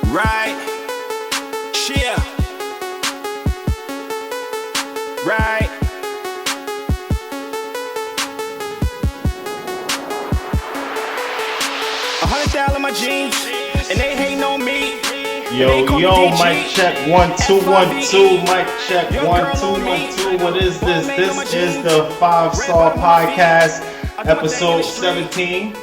Right, yeah, right. $100,000 my jeans, and they hating on me. Yo, mic check 1 2 1 2. Mic check 1 2 1 2. What is this? This is the 5-Star Podcast, episode 17,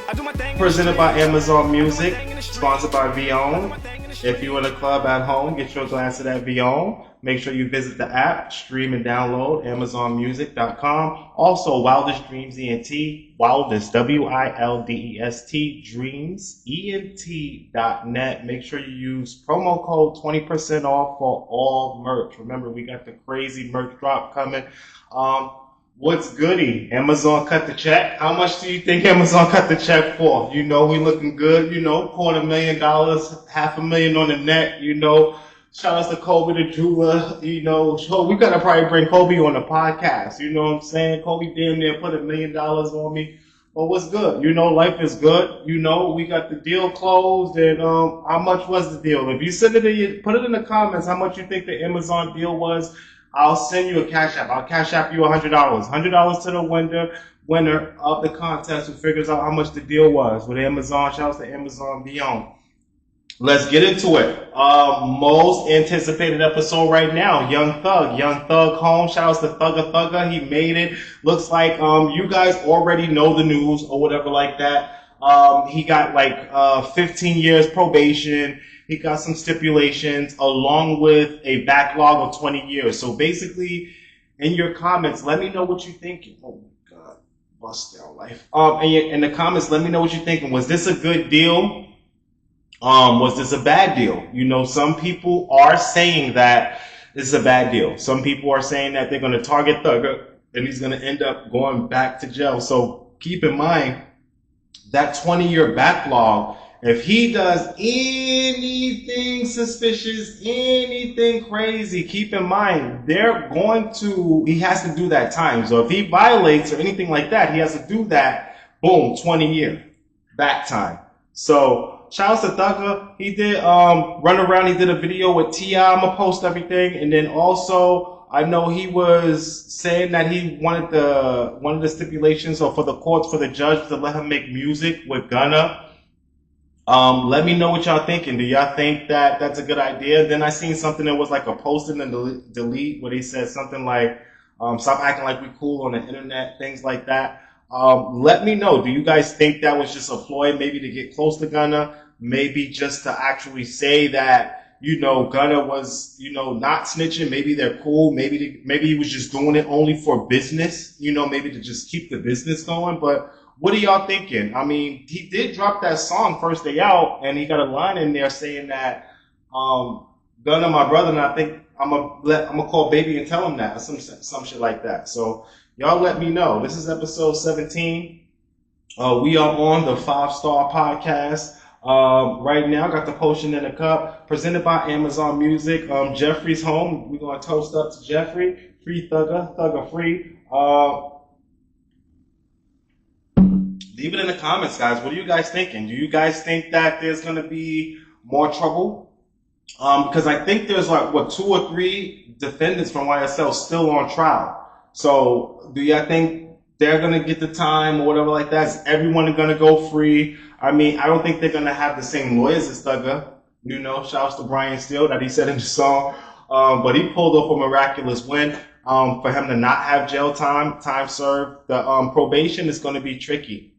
presented by Amazon Music, sponsored by Vion. If you're in a club at home, get your glass of that Vion. Make sure you visit the app, stream and download AmazonMusic.com. Also, Wildest Dreams ENT, Wildest WILDEST Dreams ENT.net. Make sure you use promo code 20% off for all merch. Remember, we got the crazy merch drop coming. What's goody? Amazon cut the check. How much do you think Amazon cut the check for? You know, we looking good. You know, $250,000, $500,000 on the net. You know, shout out to Kobe the jeweler. You know, we gotta probably bring Kobe on the podcast. You know what I'm saying? Kobe damn near put $1 million on me. But what's good? You know, life is good. You know, we got the deal closed. And how much was the deal? If you send it, put it in the comments how much you think the Amazon deal was. I'll send you a cash app. I'll cash app you $100. $100 to the winner of the contest who figures out how much the deal was with Amazon. Shout out to Amazon Beyond. Let's get into it. Most anticipated episode right now, Young Thug home. Shout out to Thugga. He made it. Looks like you guys already know the news or whatever like that. He got like 15 years probation. He got some stipulations along with a backlog of 20 years. So basically, in your comments, let me know what you're thinking. Oh my God, bust down life. In the comments, let me know what you're thinking. Was this a good deal? Was this a bad deal? You know, some people are saying that this is a bad deal. Some people are saying that they're going to target Thugger and he's going to end up going back to jail. So keep in mind that 20-year backlog. If he does anything suspicious, anything crazy, keep in mind, he has to do that time. So if he violates or anything like that, he has to do that, boom, 20-year back time. So shout out to Thugger. He did run around, he did a video with T.I. I'm gonna post everything. And then also, I know he was saying that he wanted one of the stipulations or for the courts, for the judge to let him make music with Gunna. Let me know what y'all thinking. Do y'all think that that's a good idea? Then I seen something that was like a post and delete where they said something like, stop acting like we cool on the internet, things like that. Let me know. Do you guys think that was just a ploy, maybe to get close to Gunna? Maybe just to actually say that, you know, Gunna was, you know, not snitching. Maybe they're cool. Maybe he was just doing it only for business, you know, maybe to just keep the business going. But what are y'all thinking? I mean, he did drop that song first day out, and he got a line in there saying that Gunna, my brother, and I think I'm gonna call Baby and tell him that, or some shit like that. So y'all let me know. This is episode 17. We are on the 5-Star Podcast. Right now, got the potion in a cup, presented by Amazon Music. Jeffrey's home. We're gonna toast up to Jeffrey. Free Thugger free. Leave it in the comments, guys. What are you guys thinking? Do you guys think that there's going to be more trouble? Because I think there's like, 2 or 3 defendants from YSL still on trial. So do y'all think they're going to get the time or whatever like that? Is everyone going to go free? I mean, I don't think they're going to have the same lawyers as Thugger. You know, shouts to Brian Steele that he said in the song. But he pulled off a miraculous win. For him to not have jail time served. The probation is going to be tricky.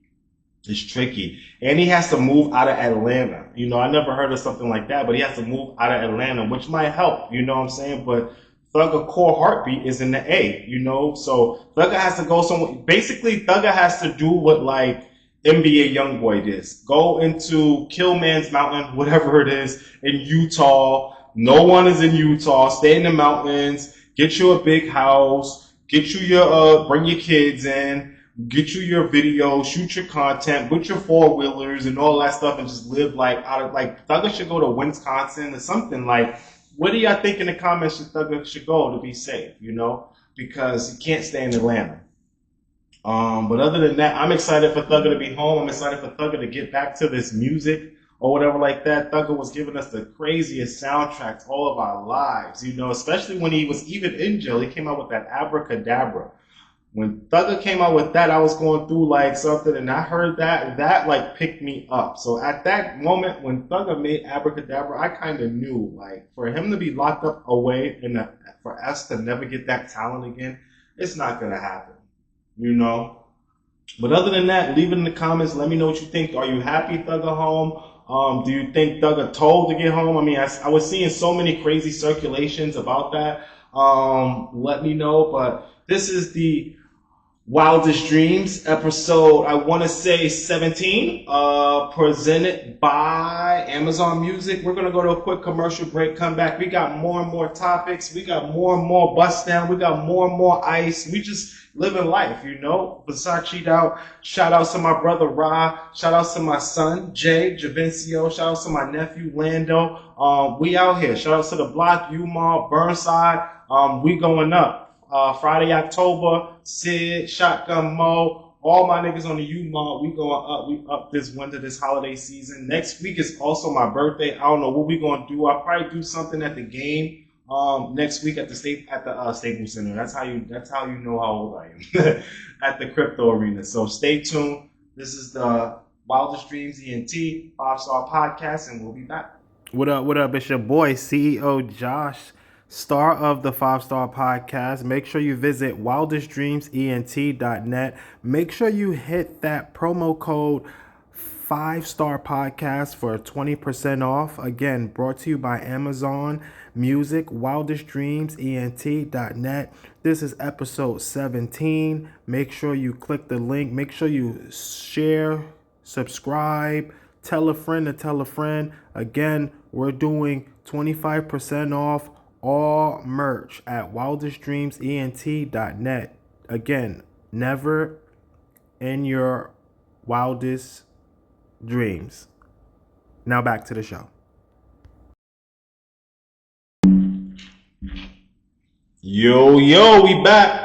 It's tricky. And he has to move out of Atlanta. You know, I never heard of something like that, but he has to move out of Atlanta, which might help, you know what I'm saying? But Thugger core heartbeat is in the A, you know? So Thugger has to go somewhere. Basically, Thugger has to do what, like, NBA Youngboy did. Go into Killman's Mountain, whatever it is, in Utah. No one is in Utah. Stay in the mountains. Get you a big house. Get you bring your kids in. Get you your video, shoot your content, put your 4-wheelers and all that stuff, and just live Thugger should go to Wisconsin or something. Like, what do y'all think in the comments Thugger should go to be safe, you know? Because he can't stay in Atlanta. But other than that, I'm excited for Thugger to be home. I'm excited for Thugger to get back to this music. or whatever like that. Thugger was giving us the craziest soundtracks all of our lives, especially when he was even in jail. He came out with that Abracadabra. When Thugger came out with that, I was going through like something, and I heard that like picked me up. So at that moment when Thugger made Abracadabra, I kind of knew, like, for him to be locked up away and for us to never get that talent again, it's not gonna happen. But other than that, leave it in the comments. Let me know what you think. Are you happy Thugger home? Do you think Thugger told to get home? I mean, I was seeing so many crazy circulations about that. Let me know. But this is the Wildest Dreams episode, I want to say 17, presented by Amazon Music. We're going to go to a quick commercial break, come back. We got more and more topics. We got more and more bust down. We got more and more ice. We just living life, Versace out. Shout out to my brother Ra. Shout out to my son Jay Javincio. Shout out to my nephew Lando. We out here. Shout out to the block, U-Mall, Burnside. We going up. Friday, October, Sid, Shotgun Mo, all my niggas on the U-Mall, we going up. We up this winter, this holiday season. Next week is also my birthday. I don't know what we gonna do. I'll probably do something at the game next week at the Staples Center. That's how you know how old I am. At the crypto arena. So stay tuned. This is the Wildest Dreams ENT 5-star podcast, and we'll be back. What up? It's your boy, CEO Josh, star of the 5-star podcast. Make sure you visit wildestdreamsent.net. Make sure you hit that promo code 5-star podcast for 20% off. Again, brought to you by Amazon Music, wildestdreamsent.net. This is episode 17. Make sure you click the link. Make sure you share, subscribe, tell a friend to tell a friend. Again, we're doing 25% off all merch at wildestdreamsent.net. Again, never in your wildest dreams. Now back to the show. Yo, we back.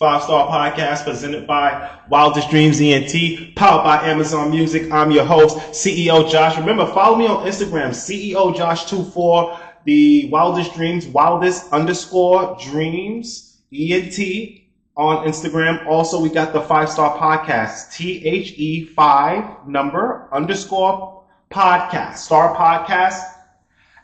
5-star podcast presented by Wildest Dreams ENT, powered by Amazon Music. I'm your host, CEO Josh. Remember, follow me on Instagram, CEO Josh24. The Wildest Dreams, Wildest_Dreams ENT on Instagram. Also, we got the 5-star podcast, THE5_podcast, star podcast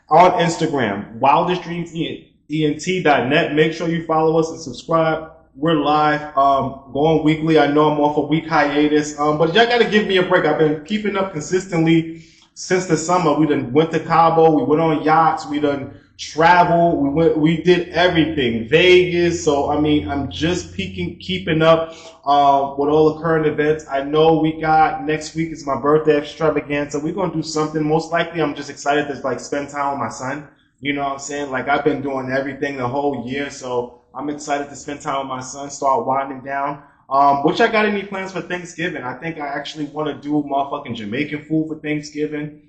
on Instagram, wildestdreamsent.net. Make sure you follow us and subscribe. We're live, going weekly. I know I'm off a week hiatus, but y'all gotta give me a break. I've been keeping up consistently since the summer. We done went to Cabo, we went on yachts, we done traveled, we did everything, Vegas. So I mean, I'm just keeping up with all the current events. I know we got next week is my birthday extravaganza. We're gonna do something. Most likely, I'm just excited to like spend time with my son. You know what I'm saying? Like, I've been doing everything the whole year, so I'm excited to spend time with my son, start winding down. Which I got any plans for Thanksgiving? I think I actually want to do motherfucking Jamaican food for Thanksgiving.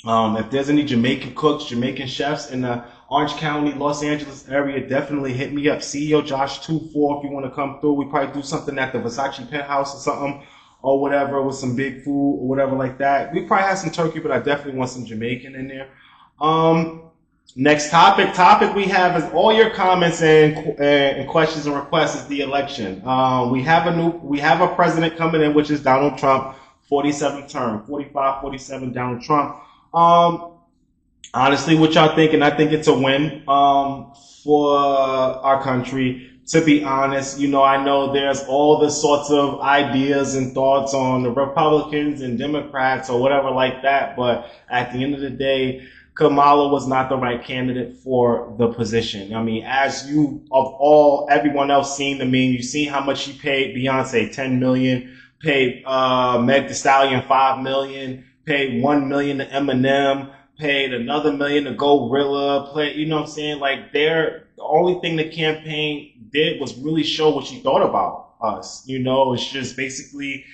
If there's any Jamaican cooks, Jamaican chefs in the Orange County, Los Angeles area, definitely hit me up. CEO Josh24 if you want to come through. We probably do something at the Versace penthouse or something, or whatever, with some big food or whatever like that. We probably have some turkey, but I definitely want some Jamaican in there. Next topic we have is all your comments and questions and requests is the election. We have a president coming in, which is Donald Trump, 47th term, 47 Donald Trump. Honestly, what y'all thinking? I think it's a win for our country. To be honest, I know there's all the sorts of ideas and thoughts on the Republicans and Democrats or whatever like that, but at the end of the day, Kamala was not the right candidate for the position. I mean, as everyone else seen the meme, you seen how much she paid Beyonce, $10 million, paid Meg Thee Stallion $5 million, paid $1 million to Eminem, paid another $1 million to Gorilla, you know what I'm saying? Like, the only thing the campaign did was really show what she thought about us. It's just basically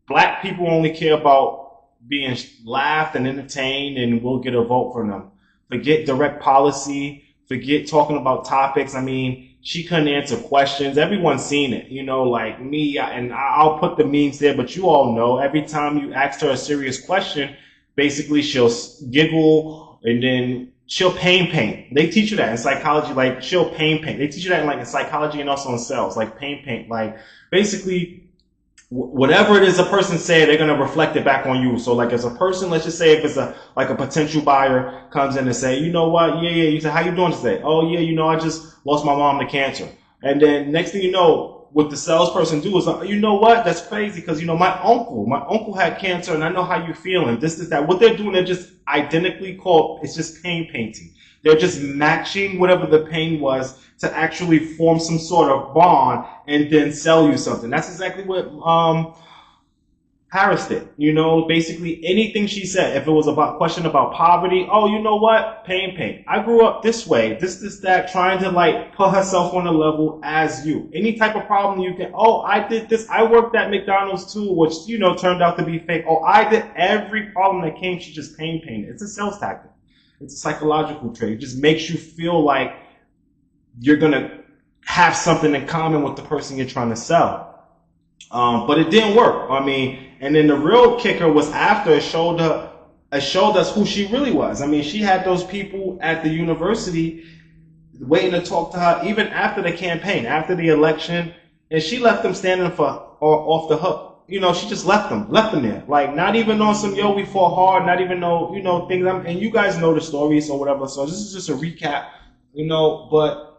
black people only care about being laughed and entertained, and we'll get a vote from them. Forget direct policy, forget talking about topics. I mean, she couldn't answer questions. Everyone's seen it, like me, and I'll put the memes there, but you all know every time you asked her a serious question, basically she'll giggle and then she'll paint. They teach you that in psychology, like she'll paint. They teach you that in psychology and also in sales, like paint. Like basically whatever it is a person say, they're going to reflect it back on you. So like as a person, let's just say if it's a potential buyer comes in and say, you know what? Yeah. You say, how you doing today? Oh yeah, I just lost my mom to cancer. And then next thing you know, what the salesperson do is, you know what? That's crazy because, my uncle had cancer and I know how you feeling. This is that. What they're doing, they're just identically it's just painting. They're just matching whatever the pain was to actually form some sort of bond and then sell you something. That's exactly what Harris did. Basically anything she said, if it was about question about poverty, oh, you know what? Pain. I grew up this way, this, that, trying to put herself on a level as you. Any type of problem you can, oh, I did this. I worked at McDonald's too, which, turned out to be fake. Oh, I did every problem that came. She just painted. It's a sales tactic. It's a psychological trait. It just makes you feel like you're going to have something in common with the person you're trying to sell. But it didn't work. And then the real kicker was after it showed us who she really was. She had those people at the university waiting to talk to her even after the campaign, after the election, and she left them standing off the hook. She just left them there. Not even on some, we fought hard, not even know, things. And you guys know the stories or whatever. So this is just a recap, but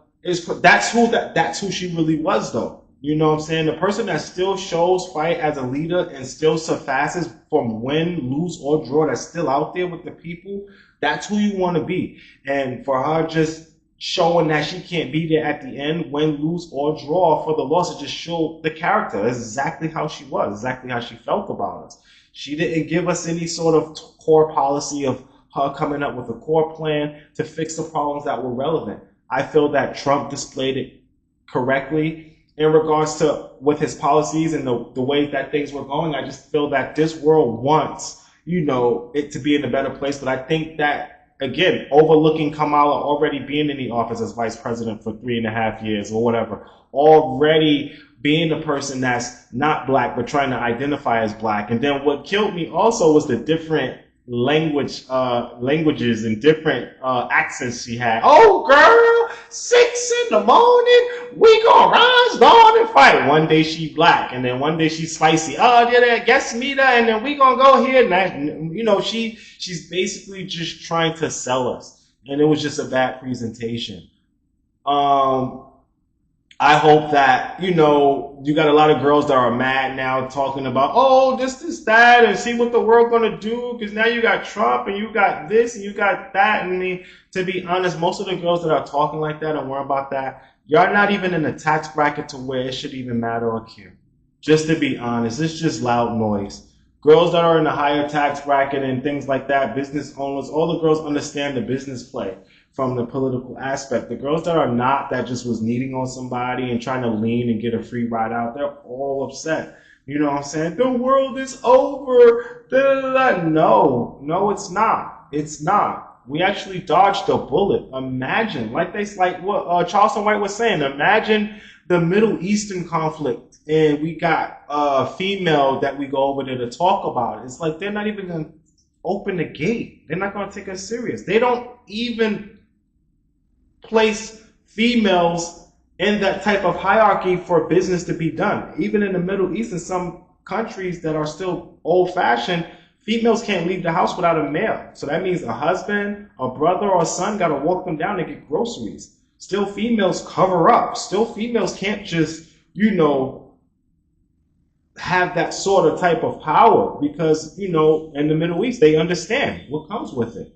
that's who she really was though. You know what I'm saying? The person that still shows fight as a leader and still surpasses from win, lose, or draw, that's still out there with the people, that's who you want to be. And for her just showing that she can't be there at the end, win, lose, or draw for the loss, it just showed the character. That's exactly how she was, exactly how she felt about us. She didn't give us any sort of core policy of her coming up with a core plan to fix the problems that were relevant. I feel that Trump displayed it correctly in regards to with his policies and the way that things were going. I just feel that this world wants, it to be in a better place. But I think that, again, overlooking Kamala already being in the office as vice president for 3.5 years or whatever, already being the person that's not black but trying to identify as black. And then what killed me also was the different languages and different accents she had. Oh, girl, 6 a.m, we gonna rise, dawn, and fight. One day she black, and then one day she's spicy. Oh, yeah, guess me that, and then we gonna go here. And she's basically just trying to sell us, and it was just a bad presentation. I hope that, you got a lot of girls that are mad now talking about, oh, this, that, and see what the world gonna do, because now you got Trump, and you got this, and you got that. And to be honest, most of the girls that are talking like that and worry about that, y'all not even in a tax bracket to where it should even matter or care. Just to be honest, it's just loud noise. Girls that are in the higher tax bracket and things like that, business owners, all the girls understand the business play from the political aspect. The girls that are not, that just was needing on somebody and trying to lean and get a free ride out, they're all upset. You know what I'm saying? The world is over. No, it's not. It's not. We actually dodged a bullet. Imagine, like what Charleston White was saying, imagine the Middle Eastern conflict and we got a female that we go over there to talk about it. It's like they're not even going to open the gate. They're not going to take us serious. They don't even place females in that type of hierarchy for business to be done. Even in the Middle East, in some countries that are still old-fashioned, females can't leave the house without a male. So that means a husband, a brother, or a son got to walk them down to get groceries. Still, females cover up. Still, females can't just, have that sort of type of power because, in the Middle East, they understand what comes with it.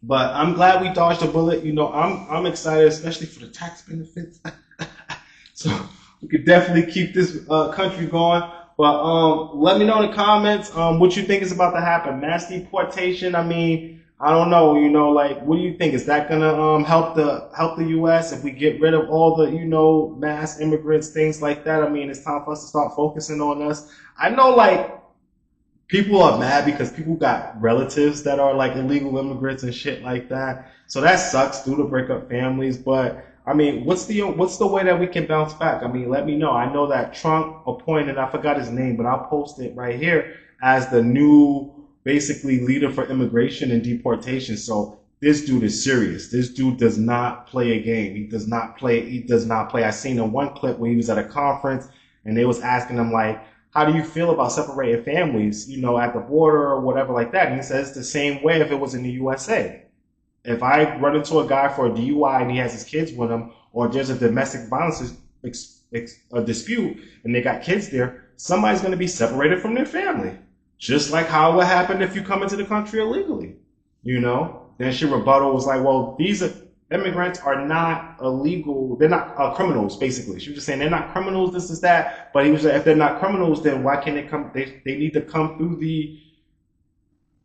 But I'm glad we dodged a bullet. I'm excited, especially for the tax benefits. So we could definitely keep this country going. But let me know in the comments what you think is about to happen. Mass deportation. I don't know. What do you think? Is that gonna help the U.S. if we get rid of all the mass immigrants, things like that? It's time for us to start focusing on us. I know people are mad because people got relatives that are illegal immigrants and shit like that. So that sucks due to break up families. But what's the way that we can bounce back? Let me know. I know that Trump appointed, I forgot his name, but I'll post it right here as the new basically leader for immigration and deportation. So this dude is serious. This dude does not play a game. He does not play. I seen in one clip where he was at a conference and they was asking him like, how do you feel about separating families, at the border or whatever like that? And he says the same way if it was in the USA. If I run into a guy for a DUI and he has his kids with him, or there's a domestic violence a dispute and they got kids there, somebody's going to be separated from their family. Just like how it would happen if you come into the country illegally, Then she rebuttal was like, well, these immigrants are not illegal. They're not criminals, basically. She was just saying they're not criminals, this is that. But he was like, if they're not criminals, then why can't they come? They need to come through the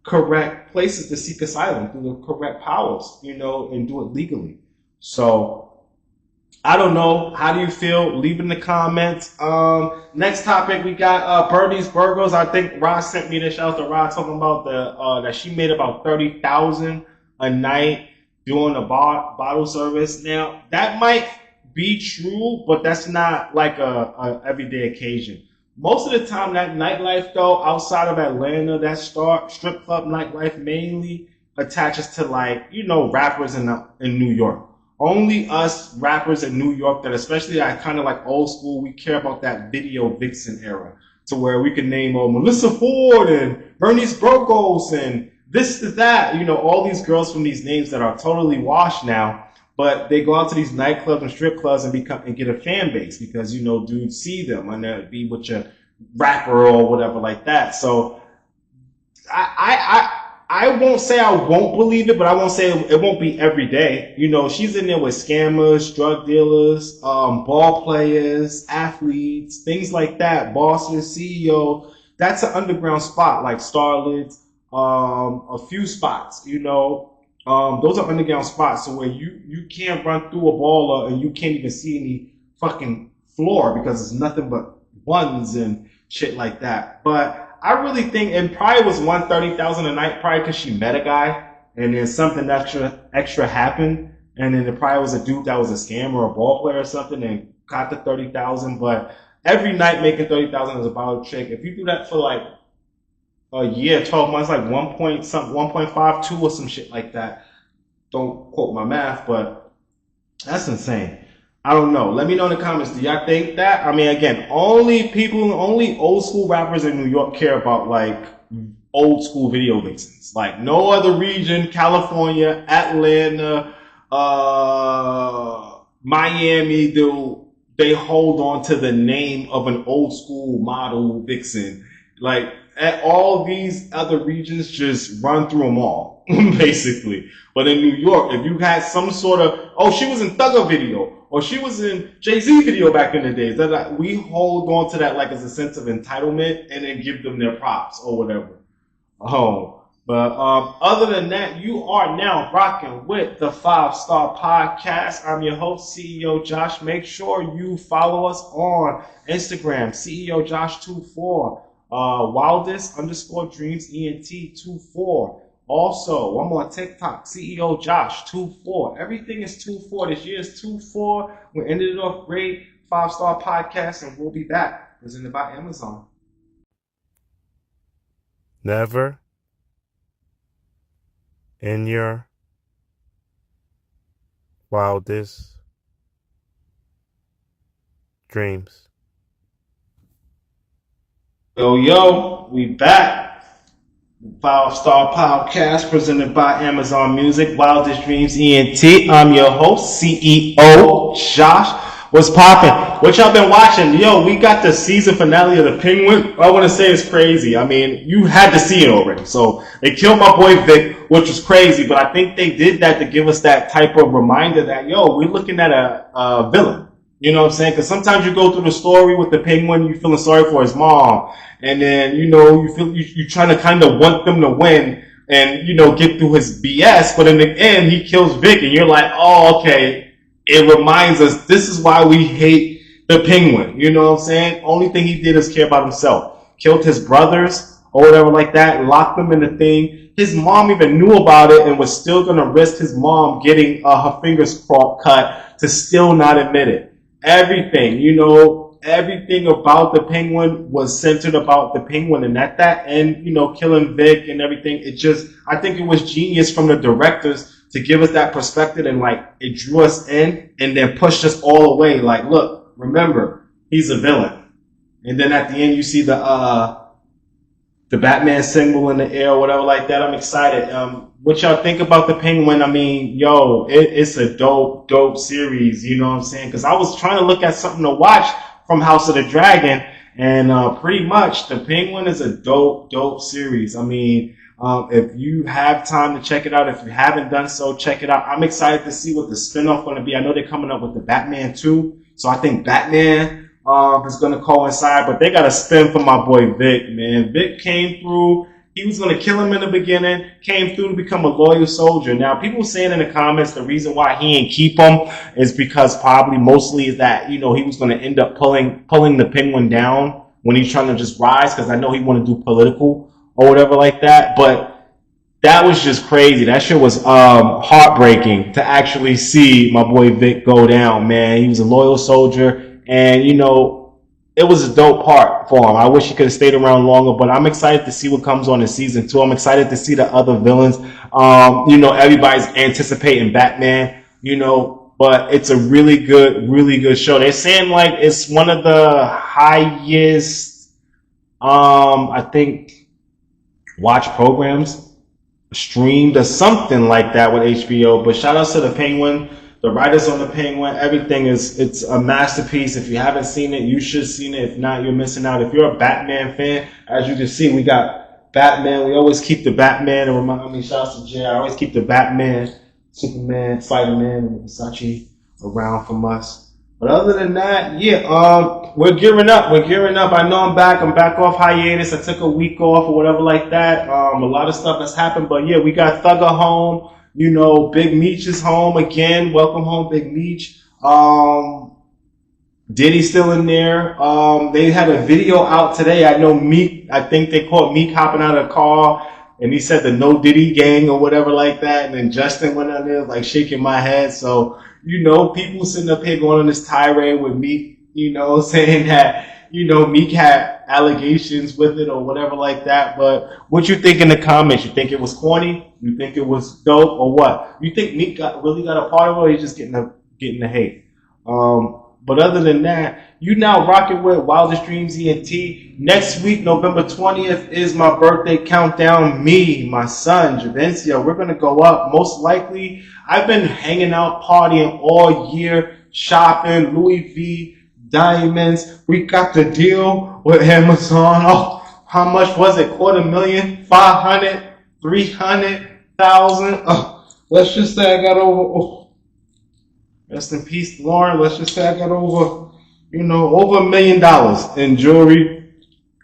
correct places to seek asylum, through the correct powers, and do it legally. So I don't know. How do you feel? Leave in the comments. Next topic, we got Bernie's Burgos. I think Rod sent me this. Shout out to Rod talking about that she made about $30,000 a night doing a bottle service. Now that might be true, but that's not like a everyday occasion. Most of the time, that nightlife though, outside of Atlanta, that strip club nightlife mainly attaches to rappers in New York. Only us rappers in New York that, especially I kind of like old school, we care about that video vixen era, to where we can name Melissa Ford and Bernice Burgos and this to that, all these girls from these names that are totally washed now, but they go out to these nightclubs and strip clubs and get a fan base because dudes see them and they'll be with your rapper or whatever like that. So I won't say I won't believe it, but I won't say it won't be every day. She's in there with scammers, drug dealers, ball players, athletes, things like that, bosses, CEO. That's an underground spot like Starlets, a few spots, those are underground spots. So where you can't run through a baller and you can't even see any fucking floor because it's nothing but ones and shit like that. But I really think, and probably was $130,000 a night, probably because she met a guy, and then something extra happened, and then it probably was a dude that was a scammer or a ball player or something, and got the $30,000. But every night making $30,000 is about a trick. If you do that for like a year, 12 months, like 1.52 or some shit like that. Don't quote my math, but that's insane. I don't know. Let me know in the comments. Do y'all think that? I mean, again, only old school rappers in New York care about like old school video vixens. Like no other region, California, Atlanta, Miami, they hold on to the name of an old school model vixen. Like all these other regions just run through them all, basically. But in New York, if you had some sort of, she was in Thugger video, or she was in Jay-Z video back in the days. That we hold on to that like as a sense of entitlement and then give them their props or whatever. But other than that, you are now rocking with the 5-Star Podcast. I'm your host, CEO Josh. Make sure you follow us on Instagram, CEO Josh24, Wildest _dreams ENT24. Also, I'm on TikTok, CEO Josh24. Everything is 24. This year is 24. We ended it off great. 5-Star Podcast, and we'll be back. Presented by Amazon. Never in your wildest dreams. Yo, we back. 5-Star Podcast presented by Amazon Music, Wildest Dreams ENT. I'm your host, CEO Josh. What's poppin'? What y'all been watching? Yo, we got the season finale of The Penguin. I want to say it's crazy. I mean, you had to see it already. So they killed my boy Vic, which was crazy, but I think they did that to give us that type of reminder that, we're looking at a villain. You know what I'm saying? Because sometimes you go through the story with the Penguin, you feeling sorry for his mom, and then you feel you're trying to kind of want them to win and get through his BS, but in the end he kills Vic, and you're like, oh, okay. It reminds us this is why we hate the Penguin. You know what I'm saying? Only thing he did is care about himself. Killed his brothers or whatever like that, locked them in the thing. His mom even knew about it and was still gonna risk his mom getting her fingers cut to still not admit it. Everything, everything about the Penguin was centered about the Penguin, and at that end, killing Vic and everything, I think it was genius from the directors to give us that perspective, and it drew us in and then pushed us all away. Look, remember, he's a villain. And then at the end, you see the Batman symbol in the air or whatever like that. I'm excited. What y'all think about the Penguin? I mean, it's a dope series. You know what I'm saying? Because I was trying to look at something to watch from House of the Dragon, and pretty much the Penguin is a dope series. I mean, if you have time to check it out, if you haven't done so, check it out. I'm excited to see what the spinoff going to be. I know they're coming up with the Batman 2, so I think Batman is going to coincide, but they got a spin for my boy Vic, man. Vic came through. He was going to kill him in the beginning, came through to become a loyal soldier. Now, people saying in the comments the reason why he ain't keep him is because mostly is that, he was going to end up pulling the Penguin down when he's trying to just rise, because I know he want to do political or whatever like that. But that was just crazy. That shit was heartbreaking to actually see my boy Vic go down, man. He was a loyal soldier. And, it was a dope part for him. I wish he could have stayed around longer, but I'm excited to see what comes on in season 2. I'm excited to see the other villains. Everybody's anticipating Batman, but it's a really good show. They're saying it's one of the highest, I think, watch programs streamed or something like that with HBO. But shout out to the Penguin. The writers on the Penguin, everything it's a masterpiece. If you haven't seen it, you should see it. If not, you're missing out. If you're a Batman fan, as you can see, we got Batman. We always keep the Batman, and shout out to Jay. I always keep the Batman, Superman, Spider-Man, and Versace around from us. But other than that, we're gearing up. I know I'm back off hiatus. I took a week off or whatever like that. A lot of stuff has happened, but we got Thugger home. Big Meech is home again. Welcome home, Big Meech. Diddy's still in there. They had a video out today. I know Meek, I think they caught Meek hopping out of a car, and he said the No Diddy gang or whatever like that. And then Justin went on there shaking my head. So, people sitting up here going on this tirade with Meek, saying that, Meek had allegations with it or whatever like that. But what you think in the comments? You think it was corny? You think it was dope or what? You think Meek really got a part of it, or he's just getting the hate? But other than that, you now rocking with Wildest Dreams ENT. Next week, November 20th, is my birthday countdown. Me, my son, Javencio, we're going to go up. Most likely, I've been hanging out, partying all year, shopping, Louis V, diamonds. We got the deal with Amazon. Oh, how much was it? $250,000, 500, 300,000. Let's just say I got over. Rest in peace, Lauren. Let's just say I got over $1 million in jewelry,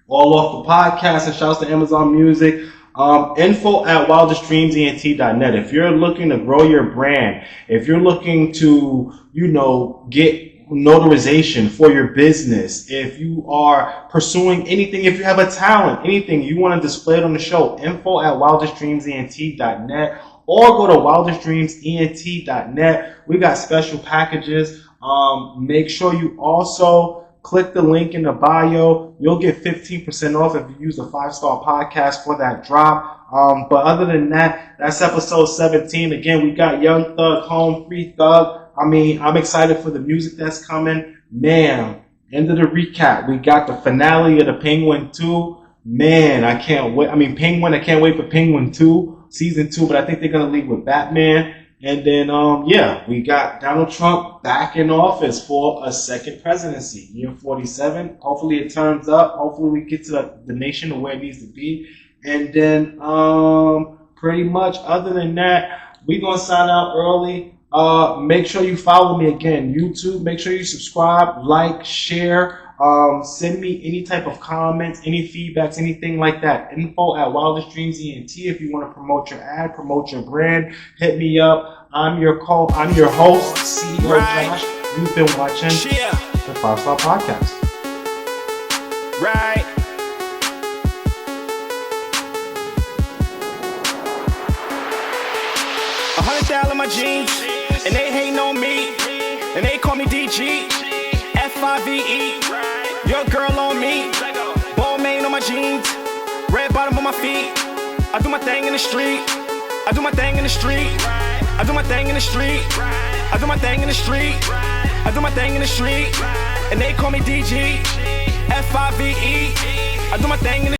all off the podcast. And shouts to Amazon Music. Info at wildestdreamsent.net. If you're looking to grow your brand, if you're looking to, get notarization for your business, if you are pursuing anything, if you have a talent, anything you want to display it on the show, info at wildestdreamsent.net, or go to wildestdreamsent.net. We got special packages. Make sure you also click the link in the bio. You'll get 15% off if you use the 5-star podcast for that drop. But other than that, that's episode 17. Again, we got Young Thug home, Free Thug. I'm excited for the music that's coming. Man, end of the recap. We got the finale of the Penguin 2. Man, I can't wait. Penguin, I can't wait for Penguin 2, season 2, but I think they're going to leave with Batman. And then, we got Donald Trump back in office for a second presidency, year 47. Hopefully it turns up. Hopefully we get to the nation to where it needs to be. And then, pretty much other than that, we're going to sign out early. Make sure you follow me again, YouTube. Make sure you subscribe, like, share. Send me any type of comments, any feedbacks, anything like that. Info at Wildest Dreams ENT. If you want to promote your ad, promote your brand, hit me up. I'm your host, CEO Josh. You've been watching the 5-Star Podcast. Right. 100,000 my jeans, and they hating on me, and they call me DG. F-I-V-E. Your girl on me. Ball main on my jeans. Red bottom on my feet. I do my thing in the street. I do my thing in the street. I do my thing in the street. I do my thing in the street. I do my thing in the street. And they call me DG. F-I-V-E. I do my thing in the